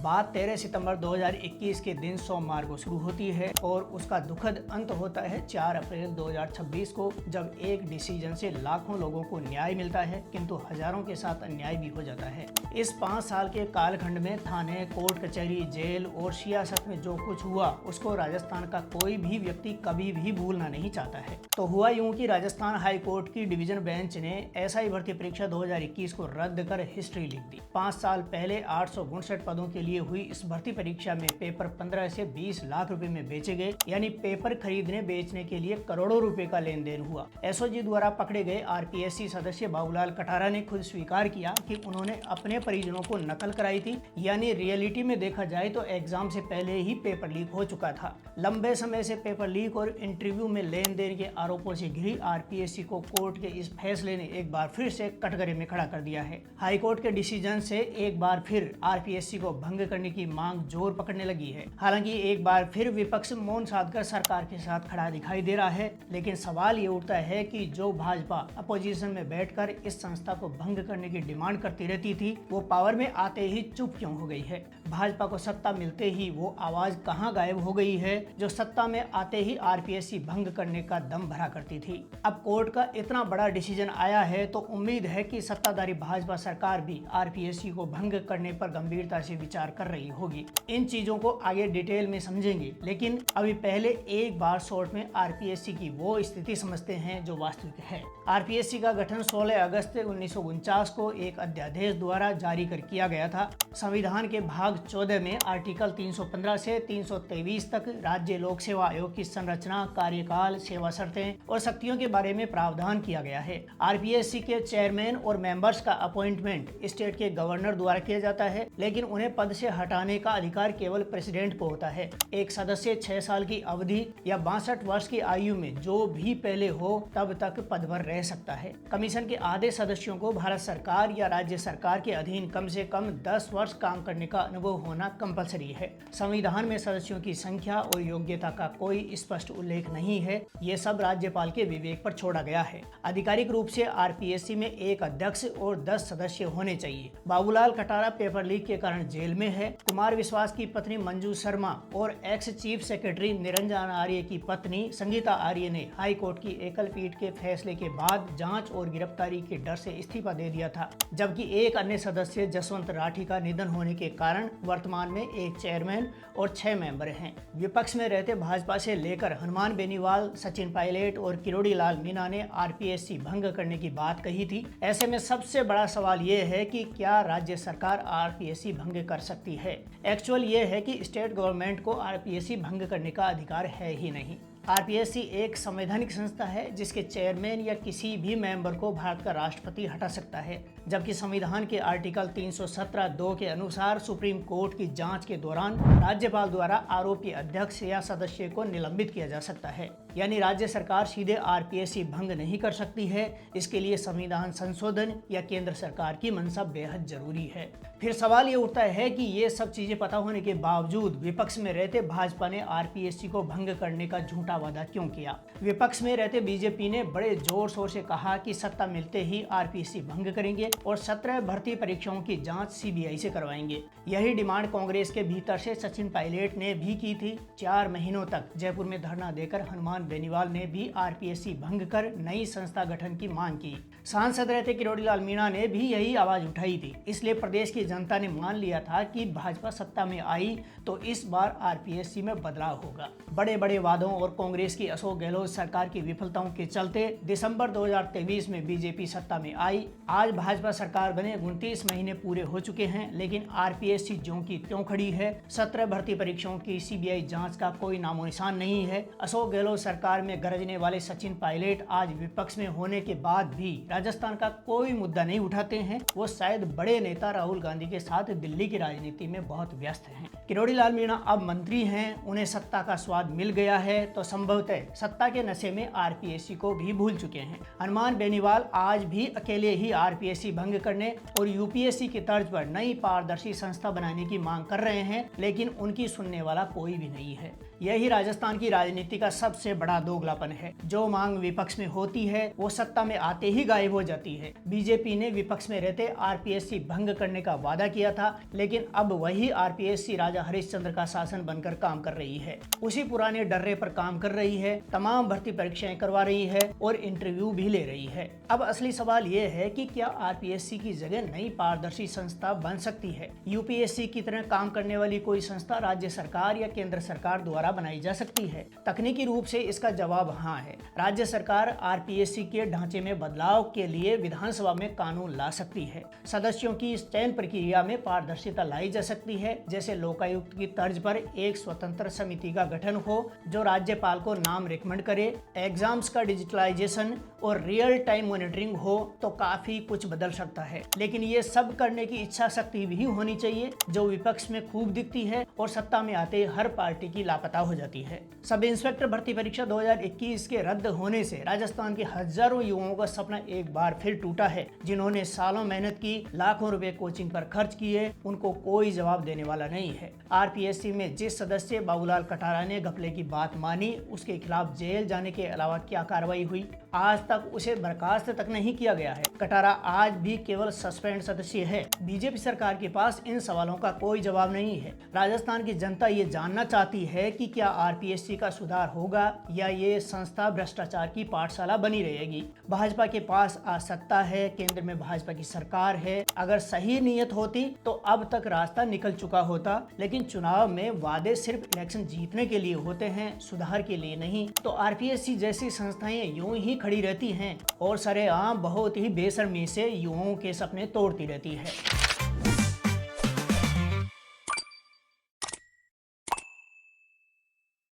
बात 13 सितंबर 2021 के दिन सोमवार को शुरू होती है और उसका दुखद अंत होता है 4 अप्रैल 2026 को, जब एक डिसीजन से लाखों लोगों को न्याय मिलता है किंतु हजारों के साथ अन्याय भी हो जाता है। इस 5 साल के कालखंड में थाने, कोर्ट कचहरी, जेल और सियासत में जो कुछ हुआ उसको राजस्थान का कोई भी व्यक्ति कभी भी भूलना नहीं चाहता है। तो हुआ यूं कि राजस्थान हाई कोर्ट की डिवीजन बेंच ने एसआई भर्ती परीक्षा 2021 को रद्द कर हिस्ट्री लिख दी। 5 साल पहले 859 पदों के लिए हुई इस भर्ती परीक्षा में पेपर 15 से 20 लाख रुपए में बेचे गए, यानी पेपर खरीदने बेचने के लिए करोड़ों रुपए का लेन देन हुआ। एसओजी द्वारा पकड़े गए आरपीएससी सदस्य बाबूलाल कटारा ने खुद स्वीकार किया कि उन्होंने अपने परिजनों को नकल कराई थी, यानी रियलिटी में देखा जाए तो एग्जाम से पहले ही पेपर लीक हो चुका था। लंबे समय से पेपर लीक और इंटरव्यू में लेन देन के आरोपों से घिरी आरपीएससी को कोर्ट के इस फैसले ने एक बार फिर से कटघरे में खड़ा कर दिया है। हाई कोर्ट के डिसीजन से एक बार फिर आरपीएससी को भंग करने की मांग जोर पकड़ने लगी है। हालांकि एक बार फिर विपक्ष मौन साधकर सरकार के साथ खड़ा दिखाई दे रहा है, लेकिन सवाल ये उठता है कि जो भाजपा अपोजिशन में बैठकर इस संस्था को भंग करने की डिमांड करती रहती थी, वो पावर में आते ही चुप क्यों हो गई है? भाजपा को सत्ता मिलते ही वो आवाज कहां गायब हो गई है जो सत्ता में आते ही आरपीएससी भंग करने का दम भरा करती थी? अब कोर्ट का इतना बड़ा डिसीजन आया है तो उम्मीद है कि सत्ताधारी भाजपा सरकार भी आरपीएससी को भंग करने पर गंभीरता से विचार कर रही होगी। इन चीजों को आगे डिटेल में समझेंगे, लेकिन अभी पहले एक बार शॉर्ट में आरपीएससी की वो स्थिति समझते हैं जो वास्तविक है। आरपीएससी का गठन 16 अगस्त 1949 को एक अध्यादेश द्वारा जारी कर किया गया था। संविधान के भाग 14 में आर्टिकल 315 से 323 तक राज्य लोक सेवा आयोग की संरचना, कार्यकाल, सेवा शर्तें और शक्तियों के बारे में प्रावधान किया गया है। आरपीएससी के चेयरमैन और मेंबर्स का अपॉइंटमेंट स्टेट के गवर्नर द्वारा किया जाता है, लेकिन उन्हें पद से हटाने का अधिकार केवल प्रेसिडेंट को होता है। एक सदस्य 6 साल की अवधि या 62 वर्ष की आयु में जो भी पहले हो तब तक पद पर रह सकता है। कमीशन के आधे सदस्यों को भारत सरकार या राज्य सरकार के अधीन कम से कम 10 वर्ष काम करने का अनुभव होना कंपलसरी है। संविधान में सदस्यों की संख्या और योग्यता का कोई स्पष्ट उल्लेख नहीं है, ये सब राज्यपाल के विवेक पर छोड़ा गया है। आधिकारिक रूप से आरपीएससी में एक अध्यक्ष और 10 सदस्य होने चाहिए। बाबूलाल कटारा पेपर लीक के कारण जेल में है। कुमार विश्वास की पत्नी मंजू शर्मा और ex chief secretary Niranjan Arya की पत्नी संगीता आर्य ने हाई कोर्ट की एकल पीठ के फैसले के बाद जांच और गिरफ्तारी के डर से इस्तीफा दे दिया था, जबकि एक अन्य सदस्य जसवंत राठी का निधन होने के कारण वर्तमान में एक चेयरमैन और 6 मेंबर हैं। विपक्ष में रहते भाजपा से लेकर हनुमान बेनीवाल, सचिन पायलट और किरोड़ी लाल मीणा ने आरपीएससी भंग करने की बात कही थी। ऐसे में सबसे बड़ा सवाल ये है कि क्या राज्य सरकार आरपीएससी भंग कर सकती है? एक्चुअल ये है कि स्टेट गवर्नमेंट को आरपीएससी भंग करने का अधिकार है ही नहीं। आरपीएससी एक संवैधानिक संस्था है जिसके चेयरमैन या किसी भी मेंबर को भारत का राष्ट्रपति हटा सकता है, जबकि संविधान के आर्टिकल 317(2) के अनुसार सुप्रीम कोर्ट की जांच के दौरान राज्यपाल द्वारा आरोपी अध्यक्ष या सदस्य को निलंबित किया जा सकता है। यानी राज्य सरकार सीधे आरपीएससी भंग नहीं कर सकती है। इसके लिए संविधान संशोधन या केंद्र सरकार की मंशा बेहद जरूरी है। फिर सवाल ये उठता है कि ये सब चीजें पता होने के बावजूद विपक्ष में रहते भाजपा ने आरपीएससी को भंग करने का झूठा वादा क्यों किया? विपक्ष में रहते बीजेपी ने बड़े जोर शोर से कहा कि सत्ता मिलते ही आरपीएससी भंग करेंगे और 17 भर्ती परीक्षाओं की जांच सीबीआई से करवाएंगे। यही डिमांड कांग्रेस के भीतर से सचिन पायलट ने भी की थी। 4 महीनों तक जयपुर में धरना देकर हनुमान बेनीवाल ने भी आरपीएससी भंग कर नई संस्था गठन की मांग की। सांसद रहते किरोड़ी लाल मीणा ने भी यही आवाज उठाई थी। इसलिए प्रदेश की जनता ने मान लिया था कि भाजपा सत्ता में आई तो इस बार आरपीएससी में बदलाव होगा। बड़े बड़े वादों और कांग्रेस की अशोक गहलोत सरकार की विफलताओं के चलते दिसंबर 2023 में बीजेपी सत्ता में आई। आज भाजपा सरकार बने 29 महीने पूरे हो चुके हैं, लेकिन आरपीएससी ज्यों की त्यों खड़ी है। 17 भर्ती परीक्षाओं की सीबीआई जांच का कोई नामो निशान नहीं है। अशोक गहलोत सरकार में गरजने वाले सचिन पायलट आज विपक्ष में होने के बाद भी राजस्थान का कोई मुद्दा नहीं उठाते हैं। वो शायद बड़े नेता राहुल गांधी के साथ दिल्ली की राजनीति में बहुत व्यस्त हैं। किरोड़ी लाल मीणा अब मंत्री हैं, उन्हें सत्ता का स्वाद मिल गया है तो संभवतः सत्ता के नशे में आरपीएससी को भी भूल चुके हैं। हनुमान बेनीवाल आज भी अकेले ही आरपीएससी भंग करने और यूपीएससी की तर्ज पर नई पारदर्शी संस्था बनाने की मांग कर रहे हैं, लेकिन उनकी सुनने वाला कोई भी नहीं है। यही राजस्थान की राजनीति का सबसे बड़ा दोगलापन है। जो मांग विपक्ष में होती है वो सत्ता में आते ही गायब गायब हो जाती है। बीजेपी ने विपक्ष में रहते आरपीएससी भंग करने का वादा किया था, लेकिन अब वही आरपीएससी राजा हरिश्चंद्र का शासन बनकर काम कर रही है। उसी पुराने डर्रे पर काम कर रही है, तमाम भर्ती परीक्षाएं करवा रही है और इंटरव्यू भी ले रही है। अब असली सवाल ये है कि क्या आरपीएससी की जगह नई पारदर्शी संस्था बन सकती है? यूपीएससी की तरह काम करने वाली कोई संस्था राज्य सरकार या केंद्र सरकार द्वारा बनाई जा सकती है? तकनीकी रूप से इसका जवाब हाँ है। राज्य सरकार आरपीएससी के ढांचे में बदलाव के लिए विधानसभा में कानून ला सकती है। सदस्यों की चयन प्रक्रिया में पारदर्शिता लाई जा सकती है, जैसे लोकायुक्त की तर्ज पर एक स्वतंत्र समिति का गठन हो जो राज्यपाल को नाम रिकमेंड करे, एग्जाम्स का डिजिटलाइजेशन और रियल टाइम मॉनिटरिंग हो तो काफी कुछ बदल सकता है। लेकिन ये सब करने की इच्छा शक्ति भी होनी चाहिए, जो विपक्ष में खूब दिखती है और सत्ता में आते हर पार्टी की लापता हो जाती है। सब इंस्पेक्टर भर्ती परीक्षा 2021 के रद्द होने से राजस्थान के हजारों युवाओं का सपना एक बार फिर टूटा है। जिन्होंने सालों मेहनत की, लाखों रुपए कोचिंग पर खर्च किए, उनको कोई जवाब देने वाला नहीं है। आरपीएससी में जिस सदस्य बाबूलाल कटारा ने घपले की बात मानी, उसके खिलाफ जेल जाने के अलावा क्या कार्रवाई हुई? आज तक उसे बर्खास्त तक नहीं किया गया है। कटारा आज भी केवल सस्पेंड सदस्य है। बीजेपी सरकार के पास इन सवालों का कोई जवाब नहीं है। राजस्थान की जनता ये जानना चाहती है कि क्या आरपीएससी का सुधार होगा या ये संस्था भ्रष्टाचार की पाठशाला बनी रहेगी। भाजपा के पास आज सत्ता है, केंद्र में भाजपा की सरकार है। अगर सही नीयत होती तो अब तक रास्ता निकल चुका होता, लेकिन चुनाव में वादे सिर्फ इलेक्शन जीतने के लिए होते हैं, सुधार के लिए नहीं। तो आरपीएससी जैसी संस्थाएं यूं ही खड़ी रहती हैं और सरेआम बहुत ही बेशर्मी से युवाओं के सपने तोड़ती रहती है।